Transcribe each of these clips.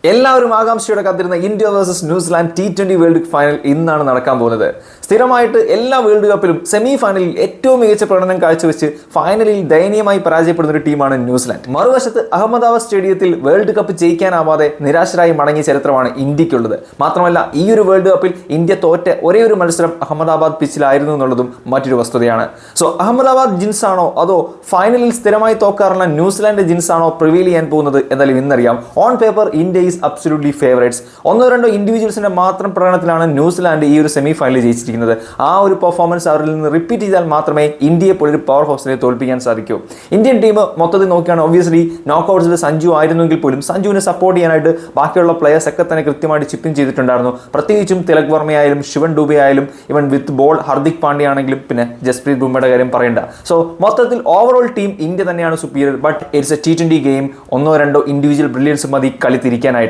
എല്ലാവരും ആകാംക്ഷയോടെ കാത്തിരുന്ന India versus New Zealand T20 world cup final ഇന്നാണ് നടക്കാൻ പോകുന്നത്. സ്ഥിരമായിട്ട് എല്ലാ വേൾഡ് കപ്പിലും സെമി ഫൈനലിൽ ഏറ്റവും മികച്ച പ്രകടനം കാഴ്ചവെച്ച് ഫൈനലിൽ ദയനീയമായി പരാജയപ്പെടുന്ന ഒരു ടീമാണ് ന്യൂസിലാൻഡ്. മറുവശത്ത് അഹമ്മദാബാദ് സ്റ്റേഡിയത്തിൽ വേൾഡ് കപ്പ് ജയിക്കാനാവാതെ നിരാശരായി മടങ്ങിയ ചരിത്രമാണ് ഇന്ത്യക്കുള്ളത്. മാത്രമല്ല ഈ ഒരു വേൾഡ് കപ്പിൽ ഇന്ത്യ തോറ്റ ഒരേ ഒരു മത്സരം അഹമ്മദാബാദ് പിച്ചിലായിരുന്നു എന്നുള്ളതും മറ്റൊരു വസ്തുതയാണ്. സോ അഹമ്മദാബാദ് ജിൻസ് ആണോ അതോ ഫൈനലിൽ സ്ഥിരമായി തോക്കാറുള്ള ന്യൂസിലാൻഡ് ജിൻസ് ആണോ പ്രിവീൽ ചെയ്യാൻ പോകുന്നത് എന്നാലും ഇന്നറിയാം. On paper India is absolutely favourites. ഒന്നോ രണ്ടോ ഇൻഡിവിജ്വൽസിന്റെ മാത്രം പ്രകടനത്തിലാണ് ന്യൂസിലാൻഡ് ഈ ഒരു സെമി ഫൈനലിൽ ജയിച്ചിരിക്കുന്നത്. ആ ഒരു പെർഫോമൻസ് അവരിൽ നിന്ന് റിപ്പീറ്റ് ചെയ്താൽ മാത്രമേ ഇന്ത്യയെ പോലൊരു പവർ ഹൗസിനെ തോൽപ്പിക്കാൻ സാധിക്കൂ. ഇന്ത്യൻ ടീം മൊത്തത്തിൽ നോക്കുകയാണ് ഒബ്വിയസ്ലി നോക്കൌട്ട്സിൽ സഞ്ജു ആയിരുന്നെങ്കിൽ പോലും സഞ്ജുവിനെ സപ്പോർട്ട് ചെയ്യാനായിട്ട് ബാക്കിയുള്ള പ്ലേയേഴ്സ് ഒക്കെ തന്നെ കൃത്യമായിട്ട് ചിപ്പിംഗ് ചെയ്തിട്ടുണ്ടായിരുന്നു. പ്രത്യേകിച്ചും തിലക് വർമ്മയായാലും ശിവൻ ഡൂബെ ആയാലും ഇവൻ വിത്ത് ബോൾ ഹർദിക് പാണ്ഡ്യ ആണെങ്കിലും പിന്നെ ജസ്പ്രീത് ബുംറയുടെ കാര്യം പറയണ്ട. സോ മൊത്തത്തിൽ ഓവറോൾ ടീം ഇന്ത്യ തന്നെയാണ് superior. But it's A T20 game. ഒന്നോ രണ്ടോ ഇൻഡിവിജ്വൽ ബ്രില്യൻസ് മതി കളി തിരിക്കാനായിട്ട്.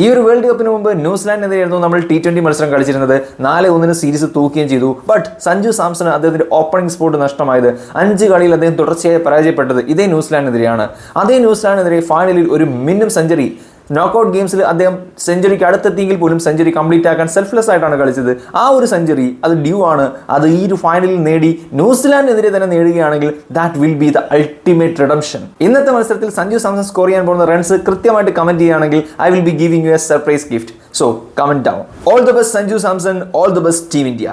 ഈ ഒരു വേൾഡ് കപ്പിന് മുമ്പ് ന്യൂസിലാൻഡിനെതിരെയായിരുന്നു നമ്മൾ T20 മത്സരം കളിച്ചിരുന്നത്. 4-1 സീരീസ് തൂക്കുകയും ചെയ്തു. ബട്ട് സഞ്ജു സാംസൺ അദ്ദേഹത്തിന്റെ ഓപ്പണിംഗ് സ്പോട്ട് നഷ്ടമായത് 5 കളിയിൽ അദ്ദേഹം തുടർച്ചയായി പരാജയപ്പെട്ടത് ഇതേ ന്യൂസിലാൻഡിനെതിരെയാണ്. അതേ ന്യൂസിലാൻഡിനെതിരെ ഫൈനലിൽ ഒരു മിന്നും സെഞ്ചുറി നോക്കൌട്ട് ഗെയിംസിൽ അദ്ദേഹം സെഞ്ചുറിക്ക് അടുത്തെത്തിയെങ്കിൽ പോലും സെഞ്ചുറി കംപ്ലീറ്റ് ആക്കാൻ സെൽഫ്ലെസ് ആയിട്ടാണ് കളിച്ചത്. ആ ഒരു സെഞ്ചുറി അത് ഡ്യൂ ആണ്. അത് ഈ ഒരു ഫൈനലിൽ നേടി ന്യൂസിലാൻഡിനെതിരെ തന്നെ നേടുകയാണെങ്കിൽ that will be the ultimate redemption. ഇന്നത്തെ മത്സരത്തിൽ സഞ്ജു സാംസൺ സ്കോർ ചെയ്യാൻ പോകുന്ന റൺസ് കൃത്യമായിട്ട് കമന്റ് ചെയ്യുകയാണെങ്കിൽ I will be giving you A surprise gift. So comment down. All the best Sanju Samson. All the best team India.